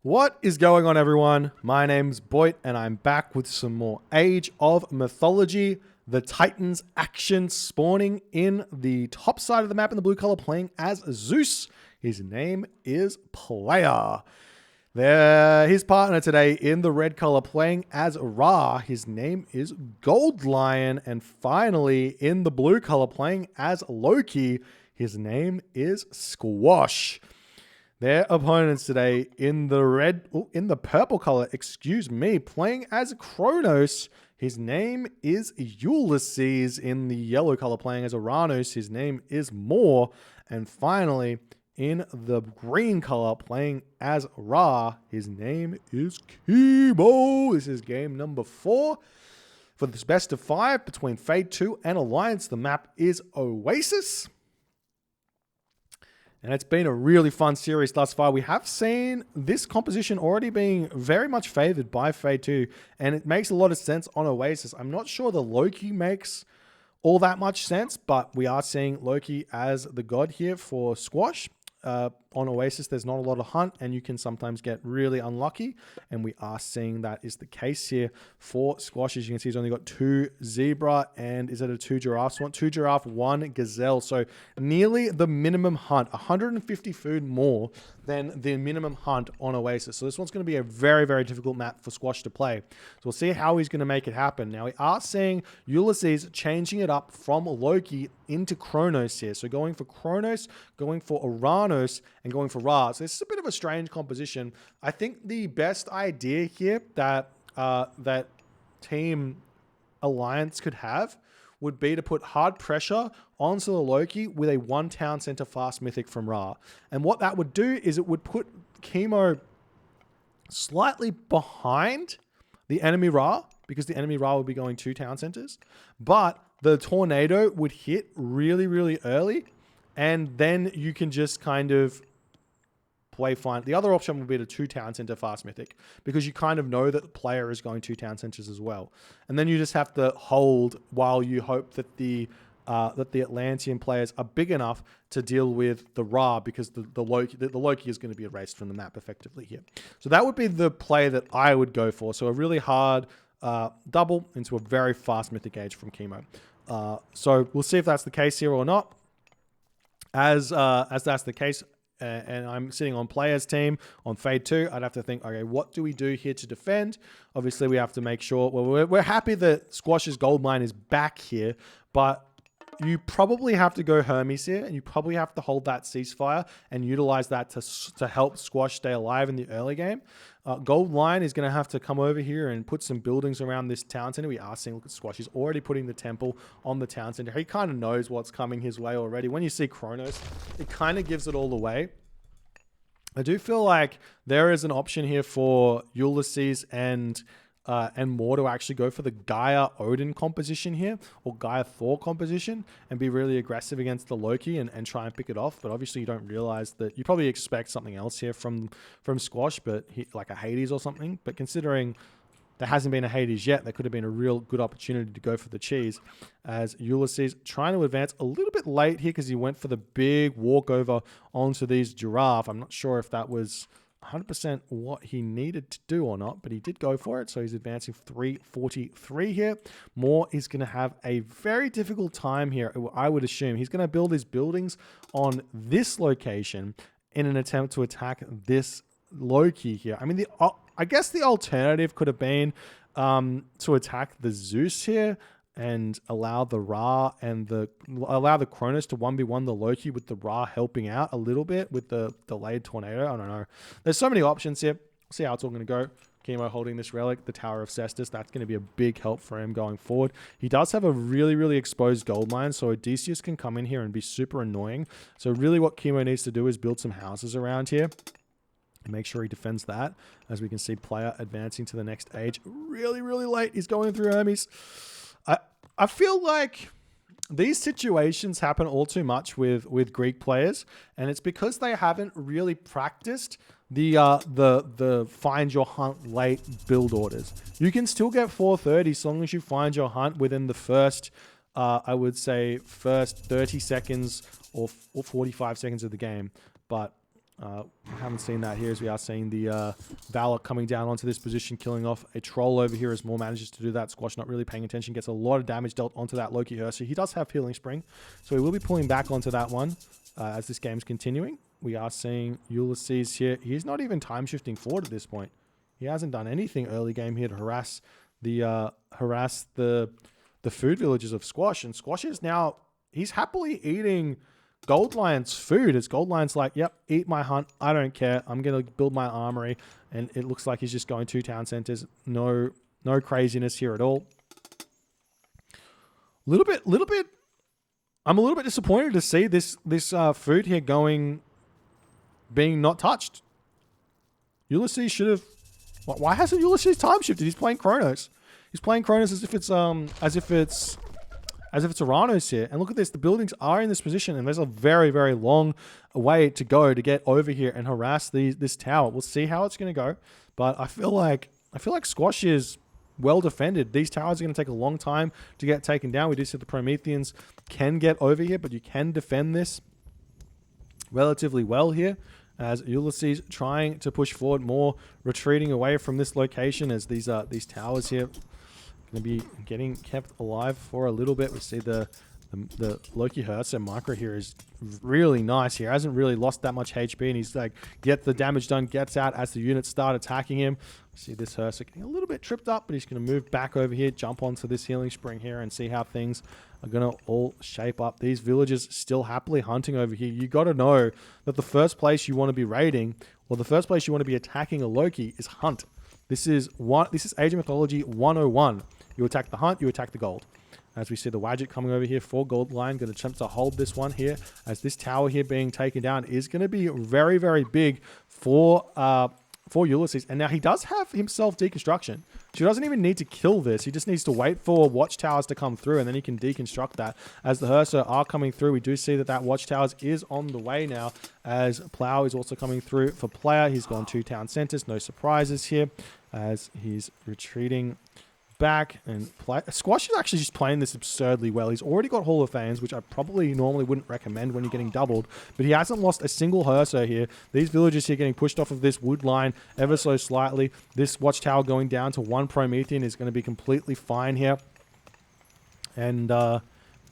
What is going on, everyone? My name's Boit, and I'm back with some more Age of Mythology. The Titans action spawning in the top side of the map in the blue color, playing as Zeus. His name is Player. His partner today in the red color, playing as Ra. His name is Gold Lion. And finally, in the blue color, playing as Loki. His name is Squash. Their opponents today in the purple color, playing as Kronos. His name is Ulysses. In the yellow color, playing as Uranus. His name is Moore. And finally, in the green color, playing as Ra. His name is Chemo. This is game number 4 for this best of 5 between Fade 2 and Alliance. The map is Oasis. And it's been a really fun series thus far. We have seen this composition already being very much favored by Fade 2, and it makes a lot of sense on Oasis. I'm not sure the Loki makes all that much sense, but we are seeing Loki as the god here for Squash. On Oasis, there's not a lot of hunt, and you can sometimes get really unlucky, and we are seeing that is the case here for Squash. As you can see, he's only got 2 zebra, and is it a 2 giraffes one? 2 giraffe, 1 gazelle, so nearly the minimum hunt, 150 food more than the minimum hunt on Oasis. So this one's going to be a very, very difficult map for Squash to play. So we'll see how he's going to make it happen. Now, we are seeing Ulysses changing it up from Loki into Kronos here. So going for Kronos, going for Uranus, and going for Ra. So this is a bit of a strange composition. I think the best idea here that that Team Alliance could have would be to put hard pressure onto the Loki with a 1 town center fast mythic from Ra. And what that would do is it would put Chemo slightly behind the enemy Ra, because the enemy Ra would be going 2 town centers. But the tornado would hit really, really early, and then you can just kind of play fine. The other option would be the 2 town center fast mythic, because you kind of know that the player is going 2 town centers as well. And then you just have to hold while you hope that the Atlantean players are big enough to deal with the Ra, because the Loki is going to be erased from the map effectively here. So that would be the play that I would go for. So a really hard double into a very fast mythic age from Chemo. So we'll see if that's the case here or not. As that's the case, and I'm sitting on Player's team on Fade 2, I'd have to think, okay, what do we do here to defend? Obviously, we have to make sure, well, we're happy that Squash's gold mine is back here, but you probably have to go Hermes here, and you probably have to hold that ceasefire and utilize that to help Squash stay alive in the early game. Gold Lion is going to have to come over here and put some buildings around this town center. We are seeing, look at Squash. He's already putting the temple on the town center. He kind of knows what's coming his way already. When you see Kronos, it kind of gives it all away. I do feel like there is an option here for Ulysses and more to actually go for the Gaia Odin composition here, or Gaia Thor composition, and be really aggressive against the Loki and try and pick it off. But obviously you don't realize that. You probably expect something else here from Squash, but like a Hades or something. But considering there hasn't been a Hades yet, there could have been a real good opportunity to go for the cheese, as Ulysses trying to advance a little bit late here because he went for the big walkover onto these giraffe. I'm not sure if that was 100% what he needed to do or not, but he did go for it. So he's advancing 343 here. Moore is going to have a very difficult time here, I would assume. He's going to build his buildings on this location in an attempt to attack this Loki here. I mean, I guess the alternative could have been to attack the Zeus here and allow the Ra and allow the Kronos to 1v1 the Loki, with the Ra helping out a little bit with the delayed tornado. I don't know. There's so many options here. See how it's all going to go. Chemo holding this relic, the Tower of Cestus. That's going to be a big help for him going forward. He does have a really, really exposed gold mine, so Odysseus can come in here and be super annoying. So really what Chemo needs to do is build some houses around here and make sure he defends that. As we can see, Player advancing to the next age really, really late. He's going through Hermes. I feel like these situations happen all too much with Greek players, and it's because they haven't really practiced the find your hunt late build orders. You can still get 430 as long as you find your hunt within the first, I would say, first 30 seconds or 45 seconds of the game. But We haven't seen that here, as we are seeing the Valor coming down onto this position, killing off a troll over here as Maul manages to do that. Squash not really paying attention, gets a lot of damage dealt onto that Loki Ursa. He does have Healing Spring, so he will be pulling back onto that one as this game's continuing. We are seeing Ulysses here. He's not even time shifting forward at this point. He hasn't done anything early game here to harass the food villages of Squash, and Squash is now, he's happily eating Gold Lion's food, as Gold Lion's like, yep, eat my hunt, I don't care, I'm gonna build my armory. And it looks like he's just going to town centers. No craziness here at all. Little bit I'm a little bit disappointed to see this food here being not touched. Ulysses should have, why hasn't Ulysses time shifted? He's playing Chronos. He's playing Chronos as if it's Uranos here. And look at this. The buildings are in this position, and there's a very, very long way to go to get over here and harass this tower. We'll see how it's going to go. But I feel like Squash is well defended. These towers are going to take a long time to get taken down. We do see the Prometheans can get over here, but you can defend this relatively well here, as Ulysses trying to push forward more, retreating away from this location, as these towers here going to be getting kept alive for a little bit. We see the Loki Hertz and Micro here is really nice here. Hasn't really lost that much HP, and he's like, gets the damage done, gets out as the units start attacking him. See this Hertz getting a little bit tripped up, but he's going to move back over here, jump onto this Healing Spring here, and see how things are going to all shape up. These villagers still happily hunting over here. You got to know that the first place you want to be raiding, or the first place you want to be attacking a Loki, is hunt. This is Age of Mythology 101. You attack the hunt, you attack the gold. As we see the Wadget coming over here for Gold Lion, going to attempt to hold this one here, as this tower here being taken down is going to be very, very big for Ulysses. And now he does have himself deconstruction. So he doesn't even need to kill this. He just needs to wait for watchtowers to come through, and then he can deconstruct that. As the Hersa are coming through, we do see that watchtowers is on the way now, as Plow is also coming through for player. He's gone to town centers. No surprises here, as he's retreating back. And Squash is actually just playing this absurdly well. He's already got Hall of Fames, which I probably normally wouldn't recommend when you're getting doubled, but he hasn't lost a single Hersa here. These villagers here getting pushed off of this wood line ever so slightly. This watchtower going down to one Promethean is going to be completely fine here. And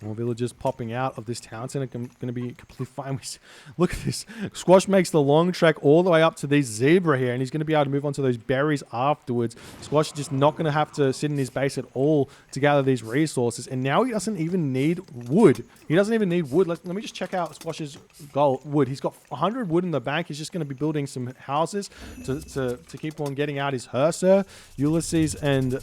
more villagers popping out of this town center, going to be completely fine. Look at this. Squash makes the long trek all the way up to these zebra here, and he's going to be able to move on to those berries afterwards. Squash is just not going to have to sit in his base at all to gather these resources, and now he doesn't even need wood. He doesn't even need wood. Let me just check out Squash's wood. He's got 100 wood in the bank. He's just going to be building some houses to keep on getting out his Hersa. Ulysses and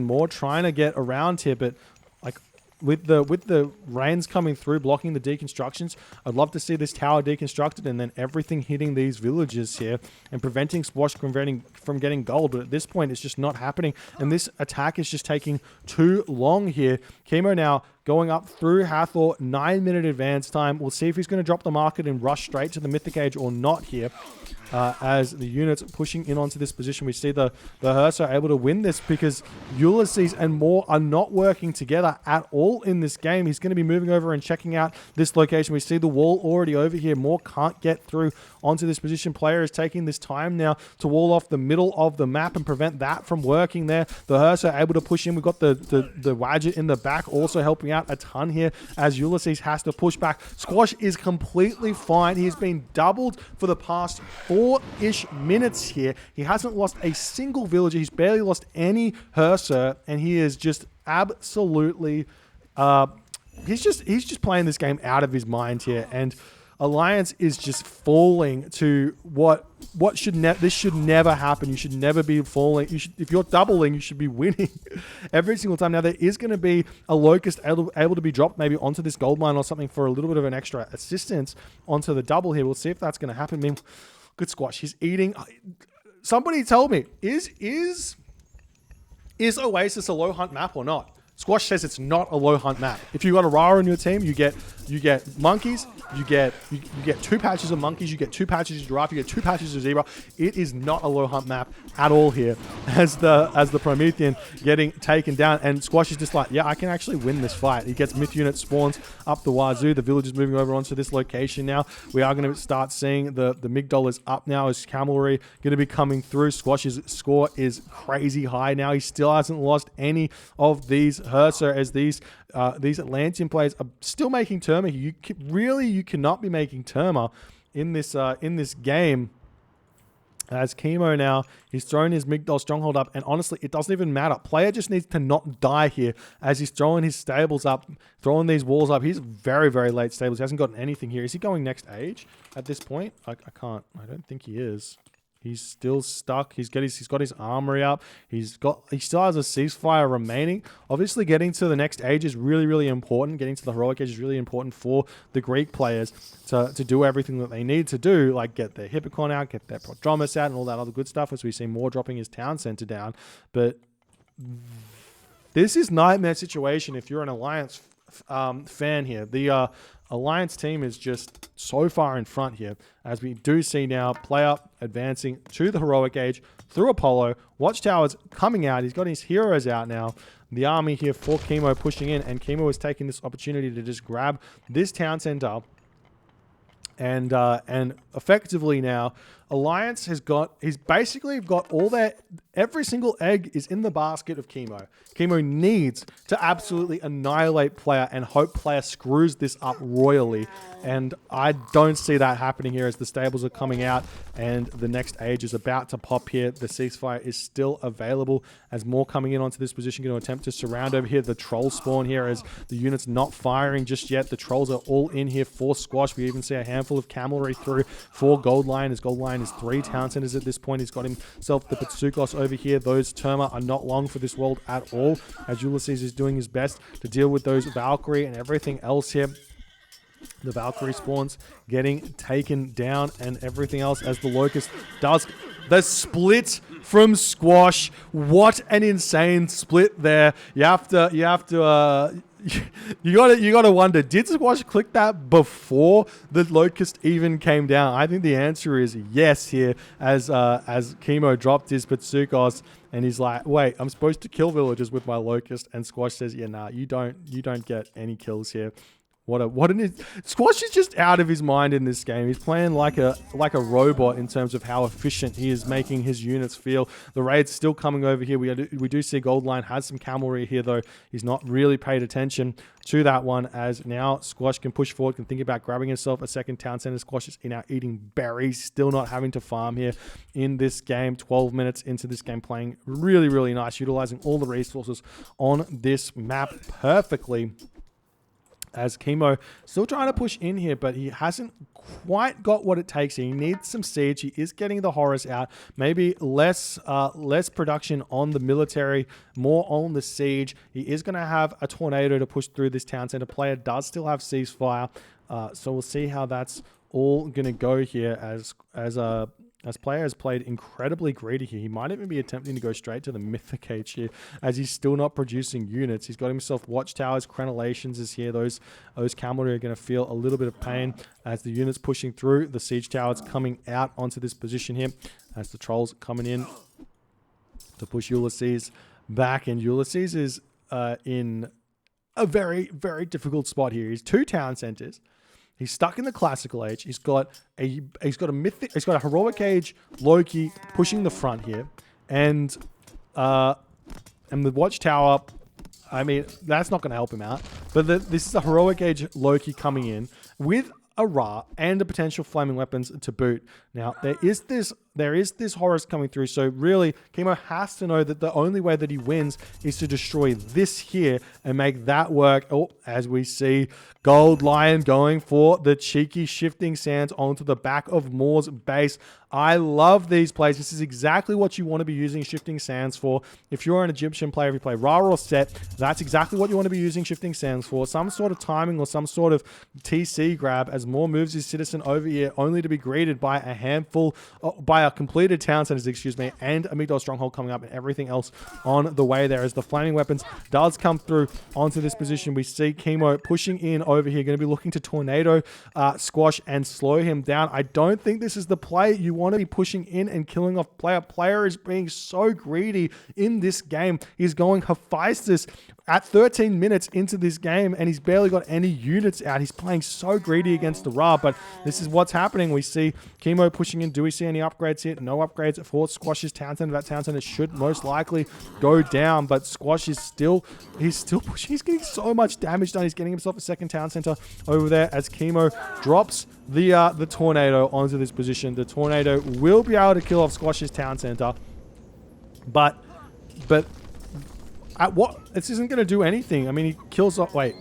more trying to get around here, but like, with the rains coming through, blocking the deconstructions, I'd love to see this tower deconstructed and then everything hitting these villages here and preventing Squash from getting gold. But at this point, it's just not happening. And this attack is just taking too long here. Chemo now going up through Hathor, 9-minute advance time. We'll see if he's going to drop the market and rush straight to the Mythic Age or not here. As the units pushing in onto this position, we see the Hersa are able to win this because Ulysses and Moore are not working together at all in this game. He's going to be moving over and checking out this location. We see the wall already over here. Moore can't get through onto this position. Player is taking this time now to wall off the middle of the map and prevent that from working there. The Hersa are able to push in. We've got the Wadget in the back also helping out a ton here, as Ulysses has to push back. Squash is completely fine. He's been doubled for the past 4-ish minutes here. He hasn't lost a single villager. He's barely lost any Hersa, and he is just absolutely he's just playing this game out of his mind here. And Alliance is just falling to this should never happen. You should never be falling. If you're doubling, you should be winning every single time. Now, there is going to be a Locust able to be dropped maybe onto this gold mine or something for a little bit of an extra assistance onto the double here. We'll see if that's going to happen. I mean, good Squash. He's eating. Somebody tell me, is Oasis a low hunt map or not? Squash says it's not a low hunt map. If you've got a Rara on your team, you get monkeys, you get 2 patches of monkeys, you get 2 patches of giraffe, you get 2 patches of zebra. It is not a low hunt map at all here. As the Promethean getting taken down, and Squash is just like, yeah, I can actually win this fight. He gets myth unit spawns up the wazoo. The village is moving over onto this location now. We are going to start seeing the Migdol is up now as cavalry going to be coming through. Squash's score is crazy high now. He still hasn't lost any of these Herser, as these Atlantean players are still making Terma. You cannot be making Terma in this game. As Chemo now, he's thrown his Migdol stronghold up, and honestly, it doesn't even matter. Player just needs to not die here as he's throwing his stables up, throwing these walls up. He's very, very late stables. He hasn't gotten anything here. Is he going next age at this point? I don't think he is. He's still stuck. He's got his armory up. He still has a ceasefire remaining. Obviously, getting to the next age is really, really important. Getting to the heroic age is really important for the Greek players to do everything that they need to do, like get their Hippocon out, get their Prodromus out, and all that other good stuff, as we see more dropping his town center down. But this is nightmare situation if you're an Alliance fan here. The Alliance team is just so far in front here, as we do see now player advancing to the heroic age through Apollo. Watchtower's coming out. He's got his heroes out now. The army here for Chemo pushing in, and Chemo is taking this opportunity to just grab this town center. And effectively now, Alliance he's basically got every single egg is in the basket of Chemo. Chemo needs to absolutely annihilate player and hope player screws this up royally. And I don't see that happening here, as the stables are coming out and the next age is about to pop here. The ceasefire is still available as more coming in onto this position, going to attempt to surround over here. The troll spawn here as the unit's not firing just yet. The trolls are all in here for Squash. We even see a handful of cavalry through for Gold Lion, as Gold Lion is 3 town centers at this point. He's got himself the Patsukos over here. Those Terma are not long for this world at all, as Ulysses is doing his best to deal with those Valkyrie and everything else here. The Valkyrie spawns getting taken down and everything else, as the Locust does the split from Squash. What an insane split there. You gotta wonder, did Squash click that before the Locust even came down? I think the answer is yes here, as Chemo dropped his Patsukos and he's like, wait, I'm supposed to kill villagers with my Locust, and Squash says, yeah, nah, you don't get any kills here. Squash is just out of his mind in this game. He's playing like a robot in terms of how efficient he is making his units feel. The raid's still coming over here. We do see Goldline has some cavalry here, though. He's not really paid attention to that one, as now Squash can push forward, can think about grabbing himself a second town center. Squash is now eating berries, still not having to farm here in this game. 12 minutes into this game, playing really, really nice, utilizing all the resources on this map perfectly. As Chemo still trying to push in here, but he hasn't quite got what it takes. He needs some siege. He is getting the horrors out. Maybe less production on the military, more on the siege. He is going to have a tornado to push through this town center. Player does still have ceasefire, so we'll see how that's all going to go here, as player has played incredibly greedy here. He might even be attempting to go straight to the Mythic Age here, as he's still not producing units. He's got himself Watchtowers, Crenellations is here. Those cavalry are going to feel a little bit of pain as the units pushing through. The Siege Towers coming out onto this position here, as the Trolls coming in to push Ulysses back. And Ulysses is in a very, very difficult spot here. He's 2 town centers. He's stuck in the classical age. He's got a heroic age Loki pushing the front here, and the Watchtower. I mean, that's not going to help him out. But this is a heroic age Loki coming in with a Ra and a potential flaming weapons to boot. Now there is this Horus coming through. So really, Chemo has to know that the only way that he wins is to destroy this here and make that work. Oh, as we see Gold Lion going for the cheeky shifting sands onto the back of Moore's base. I love these plays. This is exactly what you want to be using shifting sands for. If you're an Egyptian player, if you play Ra or Set, that's exactly what you want to be using shifting sands for. Some sort of timing or some sort of TC grab, as Moore moves his citizen over here, only to be greeted by a handful, by completed town centers, excuse me, and Amygdala Stronghold coming up and everything else on the way there as the flaming weapons does come through onto this position. We see Chemo pushing in over here, going to be looking to tornado Squash and slow him down. I don't think this is the play. You want to be pushing in and killing off player. Player is being so greedy in this game. He's going Hephaestus at 13 minutes into this game, and he's barely got any units out. He's playing so greedy against the Ra, but this is what's happening. We see Chemo pushing in. Do we see any upgrades here? No upgrades for Squash's town center. That town center should most likely go down, but Squash is still pushing. He's getting so much damage done. He's getting himself a second town center over there as Chemo drops the tornado onto this position. The tornado will be able to kill off Squash's town center, but at what? This isn't going to do anything. I mean, he kills off. Wait.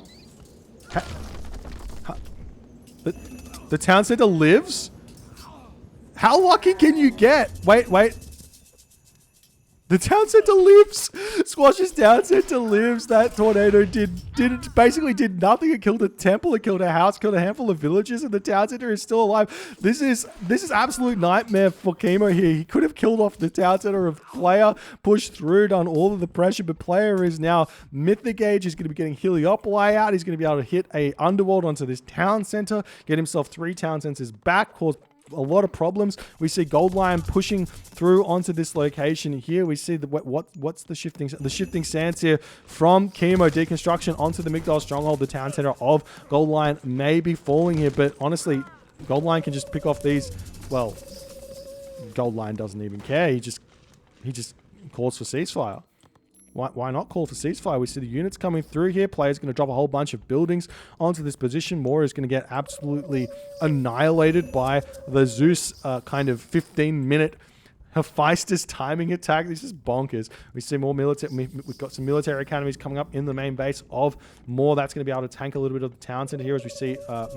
The town center lives? How lucky can you get? Wait. The town center lives. Squash's town center lives. That tornado basically did nothing. It killed a temple. It killed a house. Killed a handful of villages, and the town center is still alive. This is absolute nightmare for Chemo here. He could have killed off the town center if player pushed through, done all of the pressure, but player is now Mythic Gauge. He's going to be getting Heliopoli out. He's going to be able to hit a underworld onto this town center, get himself 3 town centers back, cause a lot of problems. We see Gold Lion pushing through onto this location here. We see what's the shifting sands here from Chemo deconstruction onto the Amygdala Stronghold. The town center of Gold Lion may be falling here, but honestly, Gold Lion can just pick off these. Well, Gold Lion doesn't even care. He just calls for ceasefire. Why not call for ceasefire? We see the units coming through here. Player's going to drop a whole bunch of buildings onto this position. Moore is going to get absolutely annihilated by the Zeus kind of 15-minute Hephaestus timing attack. This is bonkers. We see more military. We've got some military academies coming up in the main base of Moore. That's going to be able to tank a little bit of the town center here as we see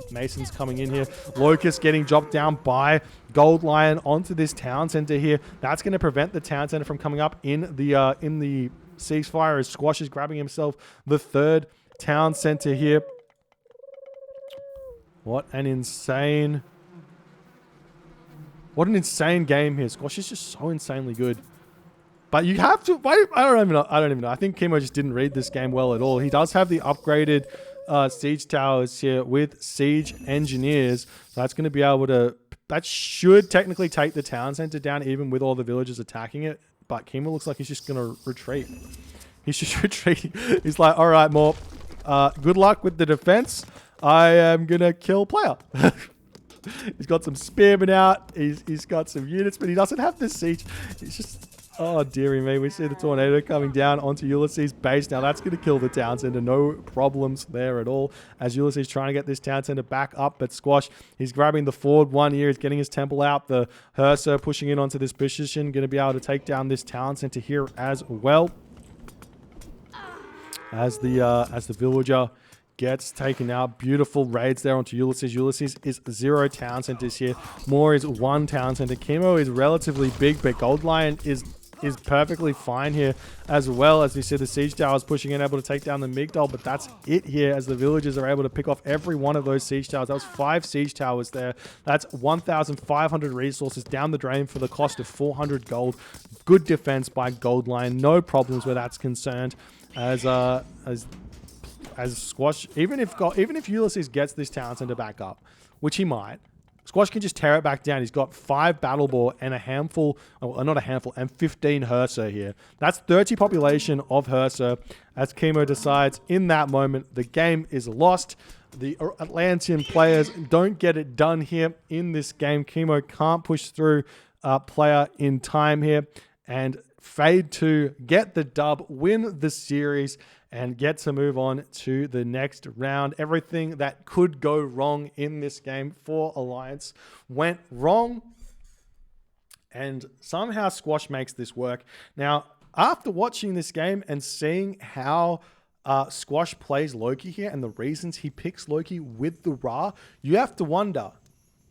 Masons coming in here. Locust getting dropped down by Gold Lion onto this town center here. That's going to prevent the town center from coming up in the ceasefire as Squash is grabbing himself the 3rd town center here. What an insane game here. Squash is just so insanely good. But you have to wait. I don't even know. I think Chemo just didn't read this game well at all. He does have the upgraded siege towers here with siege engineers. So that's going to be able to. That should technically take the town center down, even with all the villagers attacking it. But Chemo looks like he's just going to retreat. He's just retreating. He's like, all right, Morp. Good luck with the defense. I am going to kill player. He's got some spearmen out. He's got some units, but he doesn't have the siege. He's just... Oh, dearie me. We see the tornado coming down onto Ulysses' base. Now, that's going to kill the town center. No problems there at all. As Ulysses trying to get this town center back up, but Squash, he's grabbing the forward one here. He's getting his temple out. The Hersa pushing in onto this position. Going to be able to take down this town center here as well. As the villager gets taken out. Beautiful raids there onto Ulysses. Ulysses is 0 town centers here. Moore is 1 town center. Chemo is relatively big, but Gold Lion is perfectly fine here as well. As we see the siege towers pushing in, able to take down the Migdal, but that's it here as the villagers are able to pick off every one of those siege towers. That was 5 siege towers there. That's 1,500 resources down the drain for the cost of 400 gold. Good defense by Gold Lion. No problems where that's concerned. As Squash, even if Ulysses gets this town center back up, which he might, Squash can just tear it back down. He's got 5 battle boar and a handful, well, not a handful, and 15 Hersa here. That's 30 population of Hersa. As Chemo decides in that moment, the game is lost. The Atlantean players don't get it done here in this game. Chemo can't push through player in time here. And Fade to get the dub, win the series, and get to move on to the next round. Everything that could go wrong in this game for Alliance went wrong, and somehow Squash makes this work. Now, after watching this game and seeing how Squash plays Loki here and the reasons he picks Loki with the Ra, you have to wonder,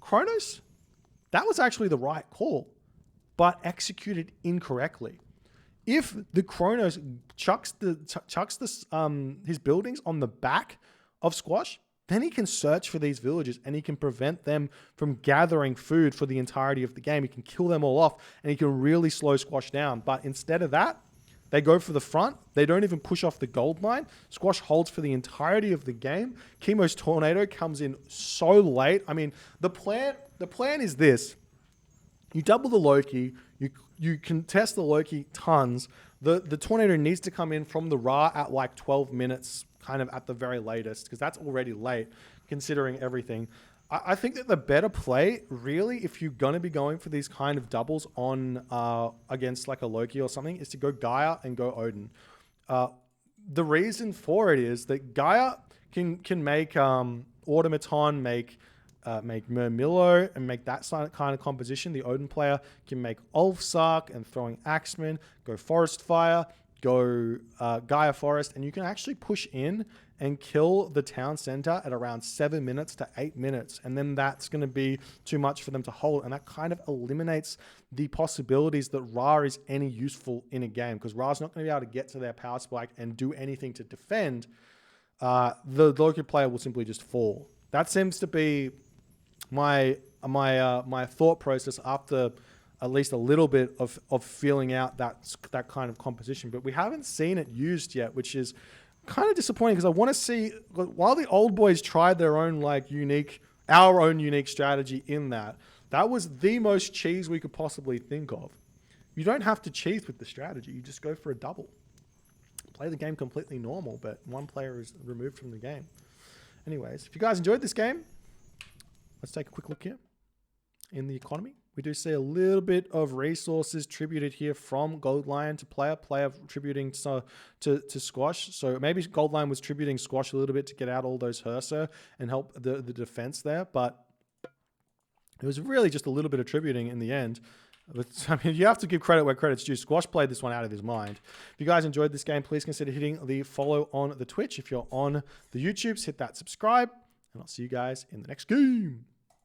Kronos, that was actually the right call, but executed incorrectly. If the Kronos chucks his buildings on the back of Squash, then he can search for these villagers and he can prevent them from gathering food for the entirety of the game. He can kill them all off and he can really slow Squash down. But instead of that, they go for the front. They don't even push off the gold line. Squash holds for the entirety of the game. Chemo's Tornado comes in so late. I mean, the plan is this. You double the Loki. You contest the Loki tons. The Tornado needs to come in from the Ra at like 12 minutes, kind of at the very latest, because that's already late, considering everything. I think that the better play, really, if you're going to be going for these kind of doubles on against like a Loki or something, is to go Gaia and go Odin. The reason for it is that Gaia can make Automaton, make Murmillo, and make that kind of composition. The Odin player can make Ulfsark and throwing Axeman, go Forest Fire, go Gaia Forest, and you can actually push in and kill the town center at around 7 minutes to 8 minutes. And then that's going to be too much for them to hold. And that kind of eliminates the possibilities that Ra is any useful in a game, because Ra's not going to be able to get to their power spike and do anything to defend. The Loki player will simply just fall. That seems to be my thought process after at least a little bit of feeling out that kind of composition. But we haven't seen it used yet, which is kind of disappointing, because I want to see, while the old boys tried their own our own unique strategy in that was the most cheese we could possibly think of. You don't have to cheese with the strategy. You just go for a double. Play the game completely normal, but one player is removed from the game. Anyways, if you guys enjoyed this game, let's take a quick look here in the economy. We do see a little bit of resources tributed here from Gold Lion to player tributing to Squash. So maybe Gold Lion was tributing Squash a little bit to get out all those Hersa and help the defense there. But it was really just a little bit of tributing in the end. But, I mean, you have to give credit where credit's due. Squash played this one out of his mind. If you guys enjoyed this game, please consider hitting the follow on the Twitch. If you're on the YouTubes, hit that subscribe. And I'll see you guys in the next game.